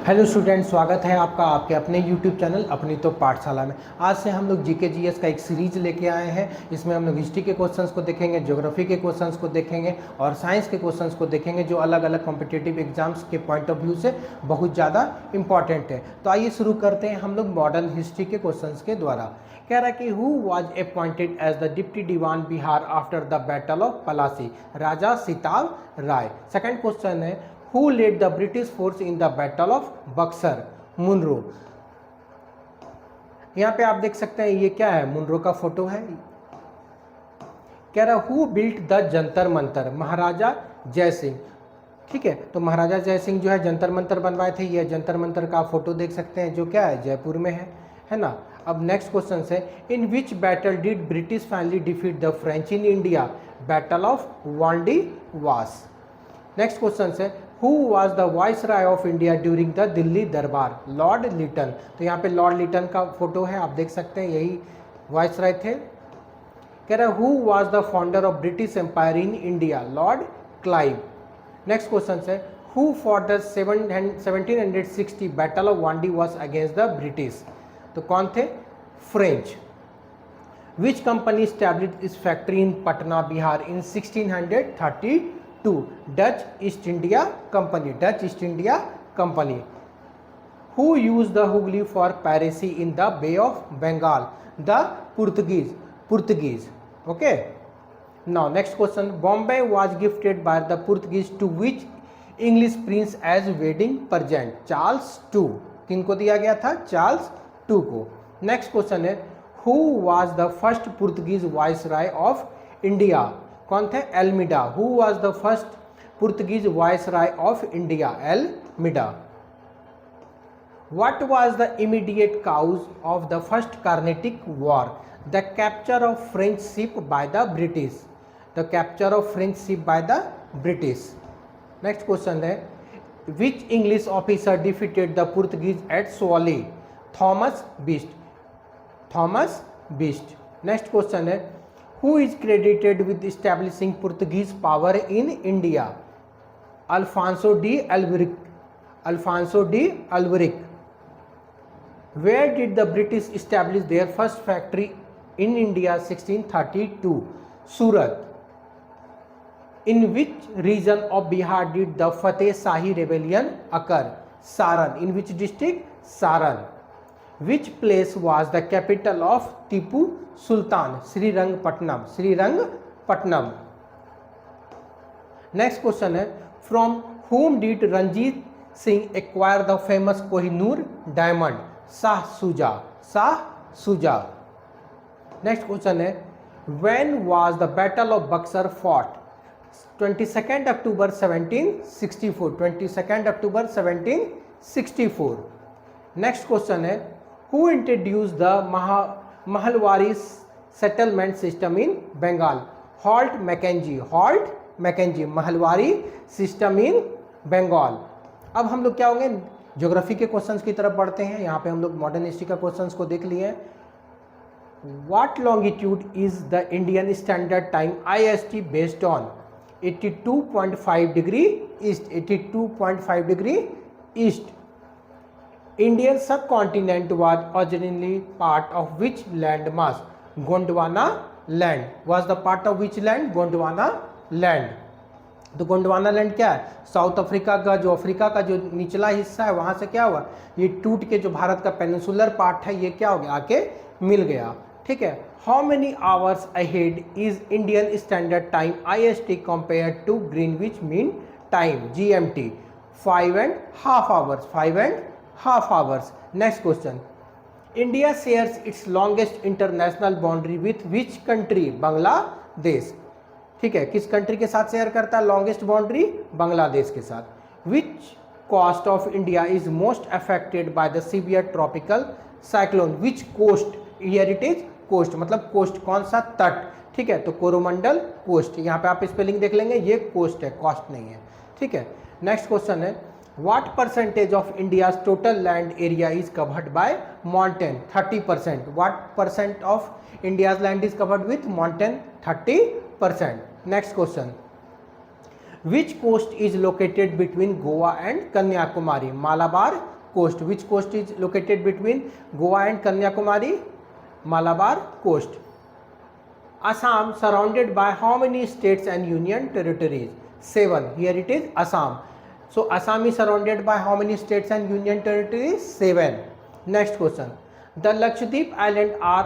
Hello student, स्वागत है आपका आपके अपने यूट्यूब चैनल अपनी तो पाठशाला में। आज से हम लोग जीके जीएस का एक सीरीज लेके आए हैं। इसमें हम लोग हिस्ट्री के क्वेश्चंस को देखेंगे, ज्योग्राफी के क्वेश्चंस को देखेंगे और साइंस के क्वेश्चंस को देखेंगे, जो अलग अलग कॉम्पिटिटिव एग्जाम्स के पॉइंट ऑफ व्यू से बहुत ज़्यादा इंपॉर्टेंट है। तो आइए शुरू करते हैं हम लोग मॉडर्न हिस्ट्री के क्वेश्चन के द्वारा। कह रहा है कि who was appointed as the deputy diwan Bihar after the battle of Plassey? Raja Sitab Rai. Second question है Who led the British force in the Battle of Buxar? Munro. यहाँ पे आप देख सकते हैं ये क्या है, मुनरो का फोटो है। कह रहा who built the Jantar Mantar? Maharaja Jai Singh. ठीक है, तो महाराजा जय सिंह जो है जंतर मंतर बनवाए थे। ये जंतर मंतर का फोटो देख सकते हैं जो क्या है, जयपुर में है ना। अब नेक्स्ट क्वेश्चन है in which battle did British finally defeat the French in India? Battle of Wandiwash. Next question है who was the viceroy of India during the Delhi Durbar? Lord Lytton. तो यहाँ पे लॉर्ड लिटन का फोटो है, आप देख सकते हैं यही वाइसराय थे। कह रहा है who was the founder of British empire in India? Lord Clive. Next question है who for the 1760 battle of Wandiwash against the British? तो कौन थे? French. Which company established its factory in Patna Bihar in 1632? Dutch East India Company. Dutch East India Company. Who used the Hooghly for piracy in the Bay of Bengal? The Portuguese. Okay, now next question Bombay was gifted by the Portuguese to which English prince as wedding present? Charles two. किनको दिया गया था? Charles two को। Next question है who was the first Portuguese viceroy of India? कौन थे? Almeida. Who was the first Portuguese viceroy of India? Almeida. What was the immediate cause of the first Carnatic war? The capture of French ship by the British. The capture of French ship by the British. Next question है which English officer defeated the Portuguese at Swally? Thomas Best. Thomas Best. Next question है Who is credited with establishing Portuguese power in India? Alfonso de Albuquerque. Alfonso de Albuquerque. Where did the British establish their first factory in India? 1632. Surat. In which region of Bihar did the Fateh Shahi rebellion occur? Saran. In which district? Saran. Which place was the capital of Tipu Sultan? Srirangpatnam. Srirangpatnam. Next question है from whom did Ranjit Singh acquire the famous Kohinoor diamond? Shah Shuja. Shah Shuja. Next question है when was the battle of Buxar fought? 22nd October 1764. 22nd October 1764. Next question है who introduced the Mahalwari settlement system in Bengal? Holt Mackenzie. Holt Mackenzie. Mahalwari system in Bengal. अब हम लोग क्या होंगे, geography के questions की तरफ बढ़ते हैं। यहाँ पे हम लोग मॉडर्न हिस्ट्री का क्वेश्चंस को देख लिए। What longitude is the Indian Standard Time IST based on? 82.5 degree east. 82.5 degree east. Indian subcontinent was originally part of which land mass? Gondwana land. Was the part of which land? Gondwana land. तो Gondwana land क्या है? South Africa का, जो Africa का जो निचला हिस्सा है वहां से क्या हुआ, ये टूट के जो भारत का पेनिनसुलर पार्ट है ये क्या हो गया, आके मिल गया। ठीक है, how many hours ahead is Indian standard time IST compare to Greenwich mean time GMT? 5.5 hours. 5.5 hours. Next question. India shares its longest international boundary with which country? Bangladesh. ठीक है, किस कंट्री के साथ शेयर करता है लॉन्गेस्ट बाउंड्री? बांग्लादेश के साथ। Which coast of India is most affected by the severe tropical cyclone? Which coast? Here it is coast, मतलब कोस्ट कौन सा? तट। ठीक है, तो कोरोमंडल कोस्ट। यहाँ पे आप स्पेलिंग देख लेंगे, ये कोस्ट है, कॉस्ट नहीं है। ठीक है, नेक्स्ट क्वेश्चन है What percentage of India's total land area is covered by mountain? 30%. What percent of India's land is covered with mountain? 30%. Next question. Which coast is located between Goa and Kanyakumari? Malabar coast. Which coast is located between Goa and Kanyakumari? Malabar coast. Assam surrounded by how many states and union territories? 7. Here it is Assam. So Assam is surrounded by how many states and union territories? 7. Next question. The Lakshadweep Island are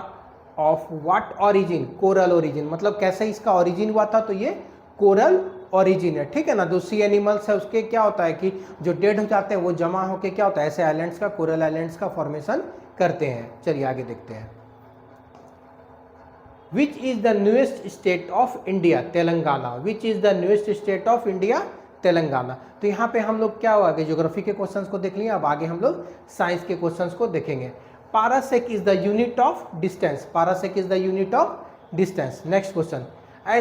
of what origin? Coral origin. मतलब कैसे इसका origin हुआ था? तो ये coral origin है, ठीक है ना. जो सी एनिमल्स है उसके क्या होता है कि जो डेड हो जाते हैं वो जमा होके क्या होता है, ऐसे आइलैंड्स का, कोरल आइलैंड्स का फॉर्मेशन करते हैं. चलिए आगे देखते हैं. Which is the newest state of India? Telangana. Which is the newest state of India? Telangana. तो यहाँ पे हम लोग क्या हुआ कि ज्योग्राफी के क्वेश्चंस को देख लिए. अब आगे हम लोग साइंस के क्वेश्चंस को देखेंगे. Parsec is the unit of distance. Parsec is the unit of distance. Next question.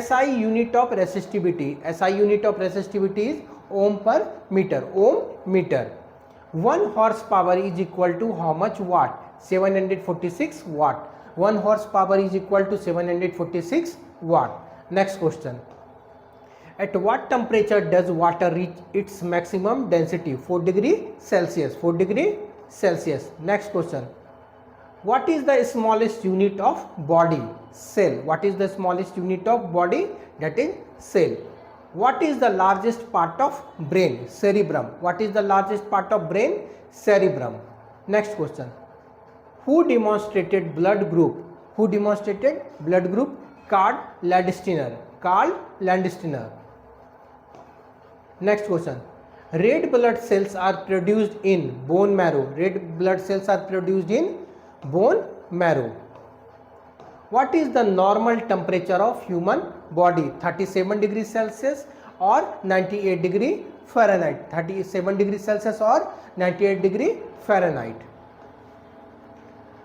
SI unit of resistivity. SI unit of resistivity is ohm per metre. Ohm metre. 1 horse power is equal to how much watt? 746 watt. 1 horsepower is equal to 746 watt. Next question. At what temperature does water reach its maximum density? 4 degree Celsius. 4 degree Celsius. Next question. What is the smallest unit of body? Cell. What is the smallest unit of body? That is cell. What is the largest part of brain? Cerebrum. What is the largest part of brain? Cerebrum. Next question. Who demonstrated blood group? Who demonstrated blood group? Karl Landsteiner. Karl Landsteiner. Next question. Red blood cells are produced in bone marrow. Red blood cells are produced in bone marrow. What is the normal temperature of human body? 37 degrees Celsius or 98 degree Fahrenheit. 37 degrees Celsius or 98 degree Fahrenheit.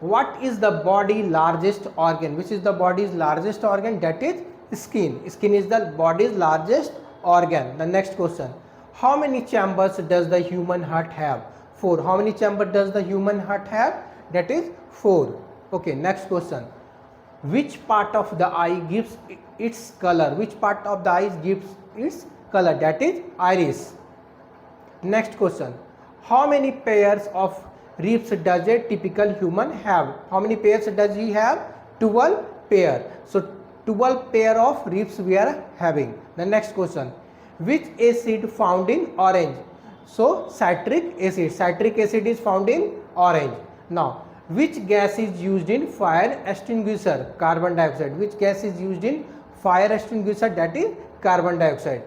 What is the body largest organ? Which is the body's largest organ? That is skin. Skin is the body's largest organ. The next question. How many chambers does the human heart have? 4. How many chambers does the human heart have? That is 4. Okay, next question. Which part of the eye gives its color? Which part of the eye gives its color? That is iris. Next question. How many pairs of ribs does a typical human have? How many pairs does he have? 12 pair. So 12 pair of ribs we are having. The next question. Which acid found in orange? So citric acid. Citric acid is found in orange. Now which gas is used in fire extinguisher? Carbon dioxide. Which gas is used in fire extinguisher? That is carbon dioxide.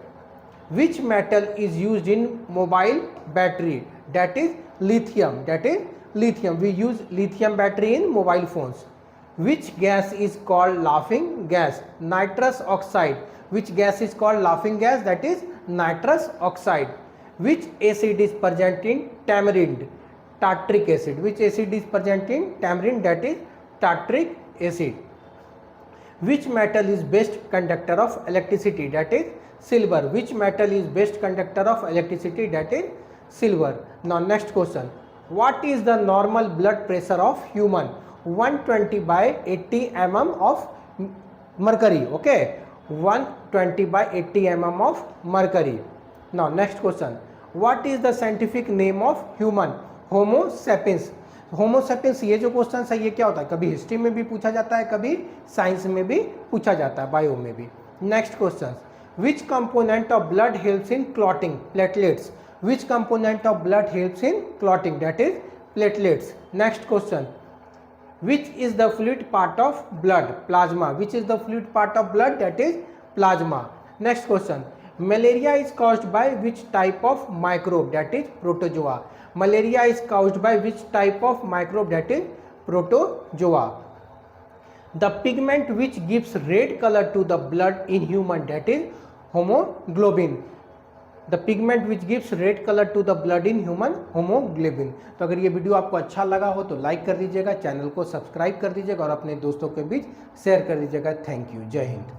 Which metal is used in mobile battery? That is lithium. That is lithium. We use lithium battery in mobile phones. Which gas is called laughing gas? Nitrous oxide. Which gas is called laughing gas? That is nitrous oxide. Which acid is present in tamarind? Tartaric acid. Which acid is present in tamarind? That is tartaric acid. Which metal is best conductor of electricity? That is silver. Which metal is best conductor of electricity? That is silver. Now next question. What is the normal blood pressure of human? 120 by 80 mm of mercury. Okay, 120 by 80 mm of mercury. Now next question. What is the scientific name of human? Homo sapiens. Homo sapiens, ये जो question है ये क्या होता है, कभी history में भी पूछा जाता है, कभी साइंस में भी पूछा जाता है, बायो में भी. Next question. Which component of blood helps in clotting? Platelets. Which component of blood helps in clotting? That is platelets. Next question. Which is the fluid part of blood? Plasma. Which is the fluid part of blood? That is plasma. Next question. Malaria is caused by which type of microbe? That is protozoa. Malaria is caused by which type of microbe? That is protozoa. The pigment which gives red color to the blood in human, that is hemoglobin. The pigment which gives red color to the blood in human, hemoglobin. तो अगर ये video आपको अच्छा लगा हो तो like कर दीजिएगा, चैनल को सब्सक्राइब कर दीजिएगा और अपने दोस्तों के बीच शेयर कर दीजिएगा. Thank you. जय हिंद.